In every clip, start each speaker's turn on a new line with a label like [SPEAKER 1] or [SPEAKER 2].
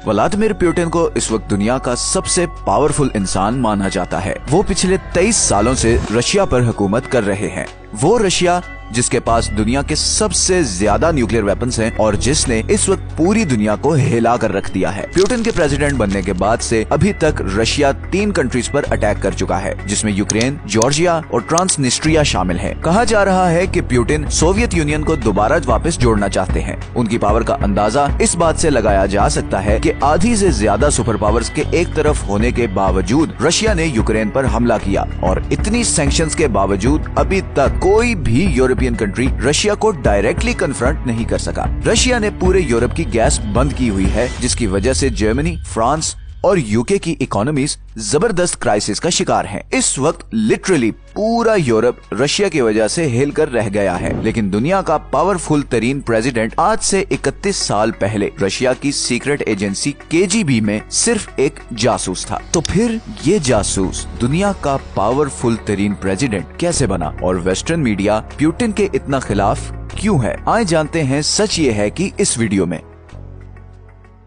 [SPEAKER 1] Vladimir Putin को इस वक्त दुनिया का सबसे पावरफुल इंसान माना जाता है। वो पिछले 23 सालों से रशिया पर हुकूमत कर रहे हैं। वो रशिया जिसके पास दुनिया के सबसे ज्यादा न्यूक्लियर वेपन्स हैं और जिसने इस वक्त पूरी दुनिया को हिला कर रख दिया है। पुतिन के प्रेसिडेंट बनने के बाद से अभी तक रशिया 3 कंट्रीज पर अटैक कर चुका है, जिसमें यूक्रेन, जॉर्जिया और ट्रांसनिस्ट्रिया शामिल है। कहा जा रहा है कि पुतिन सोवियत यूनियन को दोबारा वापस जोड़ना चाहते हैं। उनकी पावर का अंदाजा इस बात से लगाया जा सकता है कि आधी से ज्यादा सुपर पावर्स के एक तरफ होने के बावजूद रशिया ने यूक्रेन पर हमला किया और इतनी सैंक्शंस के बावजूद अभी तक कोई भी यूरोपियन कंट्री रशिया को डायरेक्टली कन्फ्रंट नहीं कर सका। रशिया ने पूरे यूरोप की गैस बंद की हुई है, जिसकी वजह से जर्मनी, फ्रांस और यूके की इकोनॉमीज जबरदस्त क्राइसिस का शिकार हैं। इस वक्त लिटरली पूरा यूरोप रशिया की वजह से हिल कर रह गया है। लेकिन दुनिया का पावरफुल तरीन प्रेसिडेंट आज से 31 साल पहले रशिया की सीक्रेट एजेंसी केजीबी में सिर्फ एक जासूस था। तो फिर ये जासूस दुनिया का पावरफुल तरीन प्रेसिडेंट कैसे बना और वेस्टर्न मीडिया पुतिन के इतना खिलाफ क्यों है? आइए जानते हैं। सच ये है कि इस वीडियो में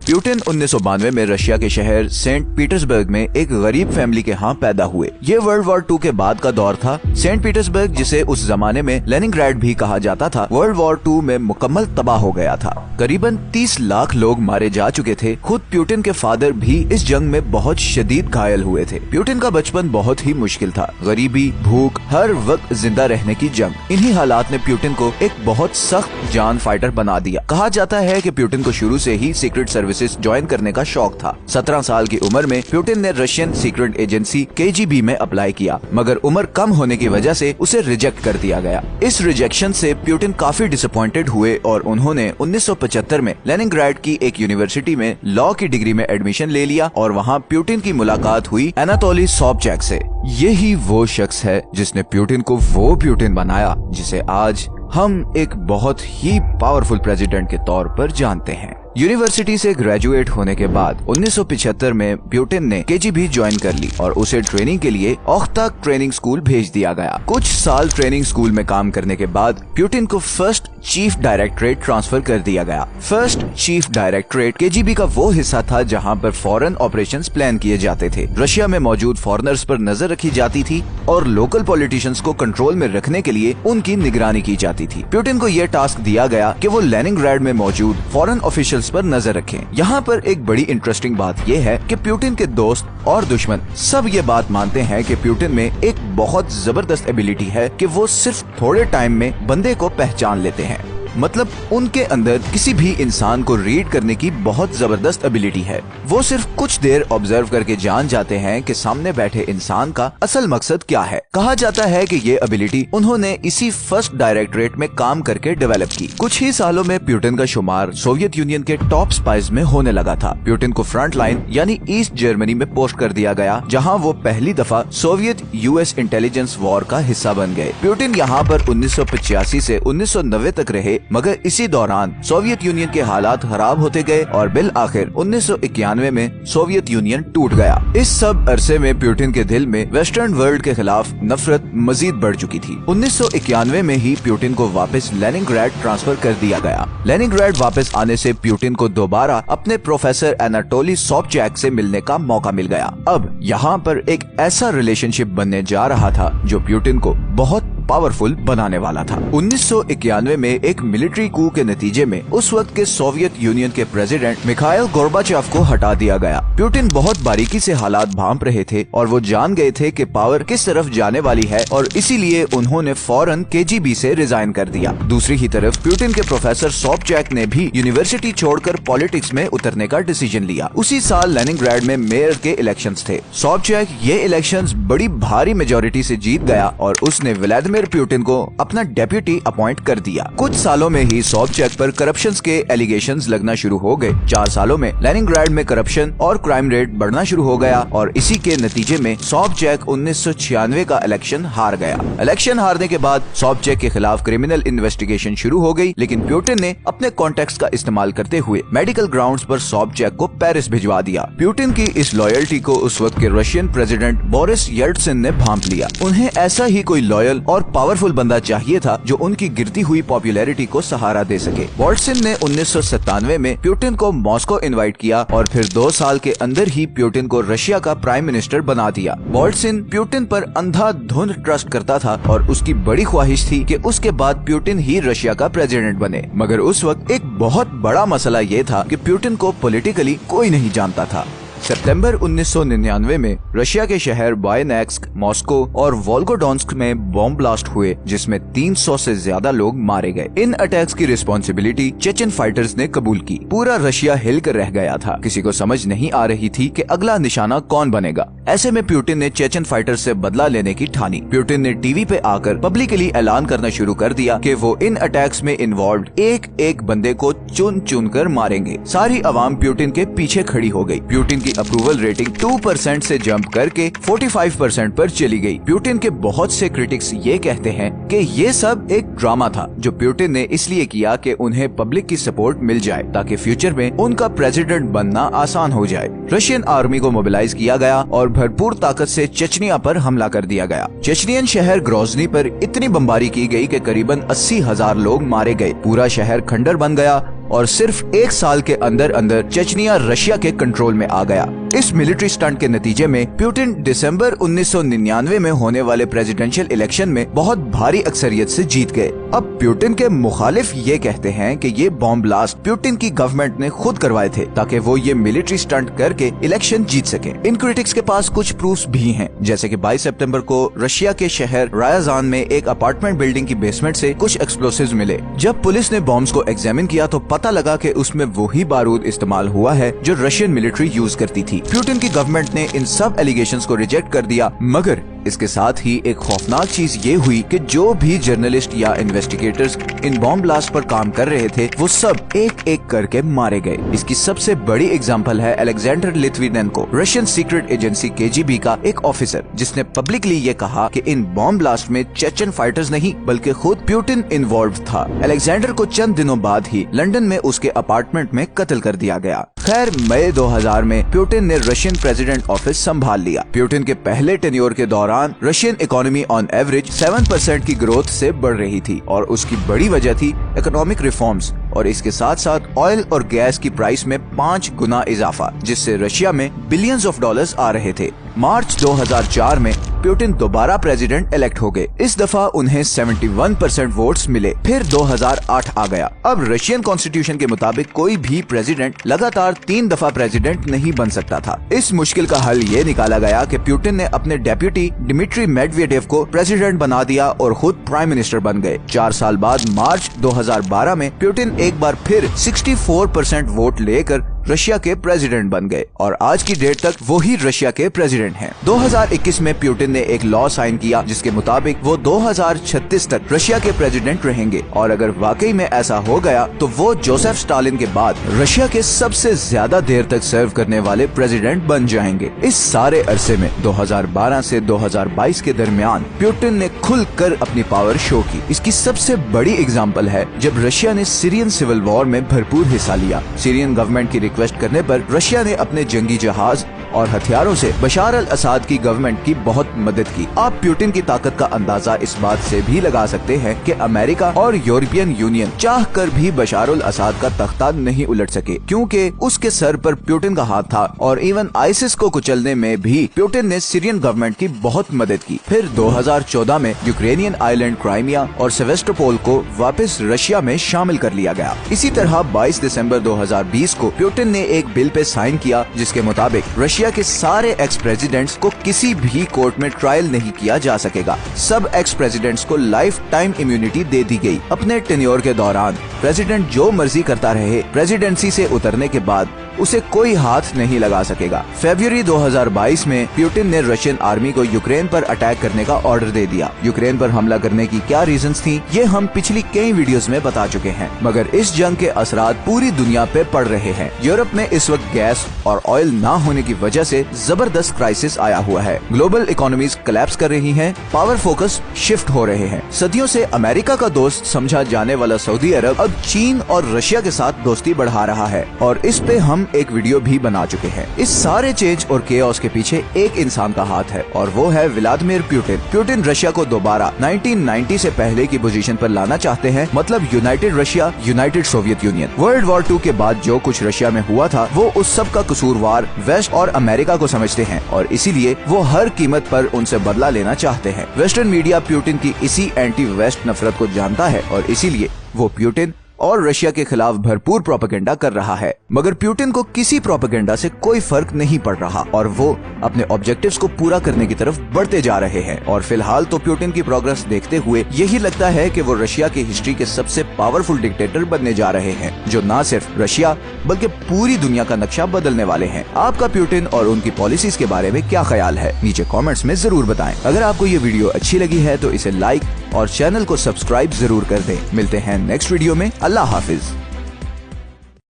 [SPEAKER 1] पुतिन 1992 में रशिया के शहर सेंट पीटर्सबर्ग में एक गरीब फैमिली के यहाँ पैदा हुए। ये वर्ल्ड वॉर 2 के बाद का दौर था। सेंट पीटर्सबर्ग, जिसे उस जमाने में लेनिनग्राड भी कहा जाता था, वर्ल्ड वॉर 2 में मुकम्मल तबाह हो गया था। करीबन 30 लाख लोग मारे जा चुके थे। खुद पुतिन के फादर भी इस जंग में बहुत शदीद घायल हुए थे। पुतिन का बचपन बहुत ही मुश्किल था। गरीबी, भूख, हर वक्त जिंदा रहने की जंग। इन्हीं हालात ने पुतिन को एक बहुत सख्त जान फाइटर बना दिया। कहा जाता है कि पुतिन को शुरू से ही सीक्रेट सर्विसेज ज्वाइन करने का शौक था। 17 साल की उम्र में पुतिन ने रशियन सीक्रेट एजेंसी केजीबी में अप्लाई किया, मगर उम्र कम होने की वजह से उसे रिजेक्ट कर दिया गया। इस रिजेक्शन से पुतिन काफी डिसअपॉइंटेड हुए और उन्होंने 1975 में लेनिनग्राड की एक यूनिवर्सिटी में लॉ की डिग्री में एडमिशन ले लिया और वहाँ पुतिन की मुलाकात हुई एनाटोली सोबचैक से। यही वो शख्स है जिसने पुतिन को वो पुतिन बनाया जिसे आज हम एक बहुत ही पावरफुल प्रेसिडेंट के तौर पर जानते हैं। यूनिवर्सिटी से ग्रेजुएट होने के बाद 1975 में पुतिन ने केजीबी ज्वाइन कर ली और उसे ट्रेनिंग के लिए ओख्ता ट्रेनिंग स्कूल भेज दिया गया। कुछ साल ट्रेनिंग स्कूल में काम करने के बाद पुतिन को फर्स्ट चीफ डायरेक्टरेट ट्रांसफर कर दिया गया। फर्स्ट चीफ डायरेक्टरेट केजीबी का वो हिस्सा था जहां पर फॉरेन ऑपरेशंस प्लान किए जाते थे। रशिया में मौजूद फॉरेनर्स पर नजर रखी जाती थी और लोकल पॉलिटिशियंस को कंट्रोल में रखने के लिए उनकी निगरानी की जाती थी। पुतिन को यह टास्क दिया गया कि वो लेनिनग्राड में मौजूद फॉरेन ऑफिशियल्स पर नजर रखें। यहाँ पर एक बड़ी इंटरेस्टिंग बात यह है कि पुतिन के दोस्त और दुश्मन सब ये बात मानते हैं कि पुतिन में एक बहुत जबरदस्त एबिलिटी है कि वो सिर्फ थोड़े टाइम में बंदे को पहचान लेते हैं। मतलब उनके अंदर किसी भी इंसान को रीड करने की बहुत जबरदस्त एबिलिटी है। वो सिर्फ कुछ देर ऑब्जर्व करके जान जाते हैं कि सामने बैठे इंसान का असल मकसद क्या है। कहा जाता है कि ये एबिलिटी उन्होंने इसी फर्स्ट डायरेक्टरेट में काम करके डेवलप की। कुछ ही सालों में पुतिन का शुमार सोवियत यूनियन के टॉप स्पाइज में होने लगा था। पुतिन को फ्रंट लाइन यानी ईस्ट जर्मनी में पोस्ट कर दिया गया, जहाँ वो पहली दफा सोवियत यूएस इंटेलिजेंस वॉर का हिस्सा बन गए। पुतिन यहाँ पर 1985 से 1990 तक रहे, मगर इसी दौरान सोवियत यूनियन के हालात खराब होते गए और बिल आखिर 1991 में सोवियत यूनियन टूट गया। इस सब अरसे में पुतिन के दिल में वेस्टर्न वर्ल्ड के खिलाफ नफरत मजीद बढ़ चुकी थी। 1991 में ही पुतिन को वापस लेनिनग्राड ट्रांसफर कर दिया गया। लेनिनग्राड वापस आने से पुतिन को दोबारा अपने प्रोफेसर एनाटोली सोबचैक से मिलने का मौका मिल गया। अब यहाँ पर एक ऐसा रिलेशनशिप बनने जा रहा था जो पुतिन को बहुत पावरफुल बनाने वाला था। 1991 में एक मिलिट्री कू के नतीजे में उस वक्त के सोवियत यूनियन के प्रेसिडेंट मिखाइल गोर्बाचेव को हटा दिया गया। पुतिन बहुत बारीकी से हालात भांप रहे थे और वो जान गए थे कि पावर किस तरफ जाने वाली है और इसीलिए उन्होंने फौरन केजीबी से रिजाइन कर दिया। दूसरी ही तरफ पुतिन के प्रोफेसर सोबचैक ने भी यूनिवर्सिटी छोड़कर पॉलिटिक्स में उतरने का डिसीजन लिया। उसी साल लेनिनग्राड में मेयर के इलेक्शंस थे। सोबचैक ये इलेक्शंस बड़ी भारी मेजोरिटी से जीत गया और उसने व्लादिमीर पुतिन को अपना डेप्यूटी अपॉइंट कर दिया। कुछ सालों में ही सोबचैक पर करप्शंस के एलिगेशंस लगना शुरू हो गए। 4 सालों में लेनिनग्राड में करप्शन और क्राइम रेट बढ़ना शुरू हो गया और इसी के नतीजे में सोबचैक 1996 का इलेक्शन हार गया। इलेक्शन हारने के बाद सोबचैक के खिलाफ क्रिमिनल इन्वेस्टिगेशन शुरू हो गई, लेकिन पुतिन ने अपने कॉन्टेक्ट का इस्तेमाल करते हुए मेडिकल ग्राउंड्स पर सोबचैक को पेरिस भिजवा दिया। पुतिन की इस लॉयल्टी को उस वक्त के रशियन प्रेसिडेंट बोरिस येल्टसिन ने भांप लिया। उन्हें ऐसा ही कोई लॉयल और और पावरफुल बंदा चाहिए था जो उनकी गिरती हुई पॉपुलैरिटी को सहारा दे सके। बोल्टसिन ने 1997 में पुतिन को मॉस्को इनवाइट किया और फिर 2 साल के अंदर ही पुतिन को रशिया का प्राइम मिनिस्टर बना दिया। बोल्टसिन पुतिन पर अंधाधुंध ट्रस्ट करता था और उसकी बड़ी ख्वाहिश थी कि उसके बाद पुतिन ही रशिया का प्रेसिडेंट बने। मगर उस वक्त एक बहुत बड़ा मसला ये था कि पुतिन को पॉलिटिकली कोई नहीं जानता था। सितंबर 1999 में रशिया के शहर बायनेक्स्क, मॉस्को और वोल्गोडोन्स्क में बॉम्ब ब्लास्ट हुए जिसमें 300 से ज्यादा लोग मारे गए। इन अटैक्स की रिस्पॉन्सिबिलिटी चेचन फाइटर्स ने कबूल की। पूरा रशिया हिलकर रह गया था। किसी को समझ नहीं आ रही थी कि अगला निशाना कौन बनेगा। ऐसे में पुतिन ने चेचन फाइटर्स से बदला लेने की ठानी। पुतिन ने टीवी पे आकर पब्लिकली ऐलान करना शुरू कर दिया कि वो इन अटैक्स में इन्वॉल्व एक एक बंदे को चुन चुन कर मारेंगे। सारी अवाम पुतिन के पीछे खड़ी हो गई। पुतिन की अप्रूवल रेटिंग 2% से जंप करके 45% पर चली गई। पुतिन के बहुत से क्रिटिक्स ये कहते हैं कि ये सब एक ड्रामा था जो पुतिन ने इसलिए किया कि उन्हें पब्लिक की सपोर्ट मिल जाए ताकि फ्यूचर में उनका प्रेसिडेंट बनना आसान हो जाए। रशियन आर्मी को मोबिलाइज किया गया और भरपूर ताकत से चेचनिया पर हमला कर दिया गया। चेचनियन शहर ग्रोजनी पर इतनी बमबारी की गई कि करीबन 80,000 लोग मारे गए। पूरा शहर खंडर बन गया और सिर्फ 1 साल के अंदर अंदर चेचनिया रशिया के कंट्रोल में आ गया। इस मिलिट्री स्टंट के नतीजे में पुतिन दिसंबर 1999 में होने वाले प्रेसिडेंशियल इलेक्शन में बहुत भारी अक्सरियत से जीत गए। अब पुतिन के मुखालिफ ये कहते हैं कि ये बॉम्ब ब्लास्ट पुतिन की गवर्नमेंट ने खुद करवाए थे ताकि वो ये मिलिट्री स्टंट करके इलेक्शन जीत सके। इन क्रिटिक्स के पास कुछ प्रूफ्स भी हैं, जैसे कि 22 सितंबर को रशिया के शहर रायाजान में एक अपार्टमेंट बिल्डिंग की बेसमेंट से कुछ एक्सप्लोसिव्स मिले। जब पुलिस ने बॉम्ब्स को एग्जामिन किया तो पता लगा कि उसमें वही बारूद इस्तेमाल हुआ है जो रशियन मिलिट्री यूज करती थी। पुतिन की गवर्नमेंट ने इन सब एलिगेशंस को रिजेक्ट कर दिया, मगर इसके साथ ही एक खौफनाक चीज ये हुई कि जो भी जर्नलिस्ट या इन्वेस्टिगेटर्स इन बॉम्ब ब्लास्ट पर काम कर रहे थे वो सब एक एक करके मारे गए। इसकी सबसे बड़ी एग्जांपल है Alexander Litvinenko, Russian secret agency KGB का एक ऑफिसर, जिसने पब्लिकली ये कहा कि इन बॉम्ब ब्लास्ट में चेचन फाइटर्स नहीं बल्कि खुद पुतिन इन्वॉल्व था। अलेक्जेंडर को चंद दिनों बाद ही लंदन में उसके अपार्टमेंट में कत्ल कर दिया गया। खैर, मई 2000 में पुतिन ने रशियन प्रेसिडेंट ऑफिस संभाल लिया। पुतिन के पहले टेन्योर के दौरान रशियन इकोनॉमी ऑन एवरेज 7% की ग्रोथ से बढ़ रही थी और उसकी बड़ी वजह थी इकोनॉमिक रिफॉर्म्स और इसके साथ साथ ऑयल और गैस की प्राइस में 5 गुना इजाफा, जिससे रशिया में बिलियंस ऑफ डॉलर्स आ रहे थे। मार्च 2004 में पुतिन दोबारा प्रेसिडेंट इलेक्ट हो गए। इस दफा उन्हें 71% वोट्स मिले। फिर 2008 आ गया। अब रशियन कॉन्स्टिट्यूशन के मुताबिक कोई भी प्रेसिडेंट लगातार 3 दफा प्रेसिडेंट नहीं बन सकता था। इस मुश्किल का हल ये निकाला गया कि पुतिन ने अपने डेप्यूटी डिमिट्री मेडवेडेव को प्रेसिडेंट बना दिया और खुद प्राइम मिनिस्टर बन गए। 4 साल बाद मार्च 2012 में पुतिन एक बार फिर 64% वोट लेकर रशिया के प्रेसिडेंट बन गए और आज की डेट तक वो ही रशिया के प्रेसिडेंट हैं। 2021 में पुतिन ने एक लॉ साइन किया जिसके मुताबिक वो 2036 तक रशिया के प्रेसिडेंट रहेंगे और अगर वाकई में ऐसा हो गया तो वो जोसेफ स्टालिन के बाद रशिया के सबसे ज्यादा देर तक सर्व करने वाले प्रेसिडेंट बन जाएंगे। इस सारे अरसे में 2012 से 2022 के दरमियान पुतिन ने खुलकर अपनी पावर शो की। इसकी सबसे बड़ी एग्जाम्पल है जब रशिया ने सीरियन सिविल वॉर में भरपूर हिस्सा लिया। सीरियन गवर्नमेंट की रिक्वेस्ट करने पर रशिया ने अपने जंगी जहाज और हथियारों से बशार अल असाद की गवर्नमेंट की बहुत मदद की। आप पुतिन की ताकत का अंदाजा इस बात से भी लगा सकते हैं कि अमेरिका और यूरोपियन यूनियन चाहकर भी बशार अल असाद का तख्ता नहीं उलट सके, क्योंकि उसके सर पर पुतिन का हाथ था और इवन आईसिस को कुचलने में भी पुतिन ने सीरियन गवर्नमेंट की बहुत मदद की। फिर 2014 में यूक्रेनियन आइलैंड क्राइमिया और सेवेस्टोपोल को वापस रशिया में शामिल कर लिया गया। इसी तरह 22 दिसंबर 2020 को पुतिन ने एक बिल पे साइन किया जिसके मुताबिक रशिया के सारे एक्स प्रेसिडेंट्स को किसी भी कोर्ट में ट्रायल नहीं किया जा सकेगा। सब एक्स प्रेसिडेंट्स को लाइफ टाइम इम्यूनिटी दे दी गई। अपने टेन्योर के दौरान प्रेसिडेंट जो मर्जी करता रहे, प्रेसिडेंसी से उतरने के बाद उसे कोई हाथ नहीं लगा सकेगा। फरवरी 2022 में पुतिन ने रशियन आर्मी को यूक्रेन पर अटैक करने का ऑर्डर दे दिया। यूक्रेन पर हमला करने की क्या रीजंस थी ये हम पिछली कई वीडियोस में बता चुके हैं, मगर इस जंग के असरात पूरी दुनिया पे पड़ रहे हैं। यूरोप में इस वक्त गैस और ऑयल ना होने की वजह से जबरदस्त क्राइसिस आया हुआ है। ग्लोबल इकोनॉमीज कोलैप्स कर रही हैं, पावर फोकस शिफ्ट हो रहे हैं। सदियों से अमेरिका का दोस्त समझा जाने वाला सऊदी अरब अब चीन और रशिया के साथ दोस्ती बढ़ा रहा है और इस पे हम एक वीडियो भी बना चुके हैं। इस सारे चेंज और केओस के पीछे एक इंसान का हाथ है और वो है व्लादिमीर पुतिन। पुतिन रशिया को दोबारा 1990 से पहले की पोजीशन पर लाना चाहते हैं, मतलब United Russia, United Soviet union. World war 2 के बाद जो कुछ रशिया में हुआ था वो उस सब का कसूरवार वेस्ट और अमेरिका को समझते हैं और इसीलिए वो हर कीमत पर उनसे बदला लेना चाहते हैं। वेस्टर्न मीडिया पुतिन की इसी एंटी वेस्ट नफरत को जानता है और इसीलिए वो पुतिन और रशिया के खिलाफ भरपूर प्रोपेगेंडा कर रहा है। मगर पुतिन को किसी प्रोपेगेंडा से कोई फर्क नहीं पड़ रहा और वो अपने ऑब्जेक्टिव्स को पूरा करने की तरफ बढ़ते जा रहे हैं। और फिलहाल तो पुतिन की प्रोग्रेस देखते हुए यही लगता है कि वो रशिया की हिस्ट्री के सबसे पावरफुल डिक्टेटर बनने जा रहे हैं, जो न सिर्फ रशिया बल्कि पूरी दुनिया का नक्शा बदलने वाले हैं। आपका पुतिन और उनकी पॉलिसीज के बारे में क्या ख्याल है, नीचे कॉमेंट्स में जरूर बताएं। अगर आपको ये वीडियो अच्छी लगी है तो इसे लाइक और चैनल को सब्सक्राइब जरूर कर दें। मिलते हैं नेक्स्ट वीडियो में। अल्लाह हाफिज।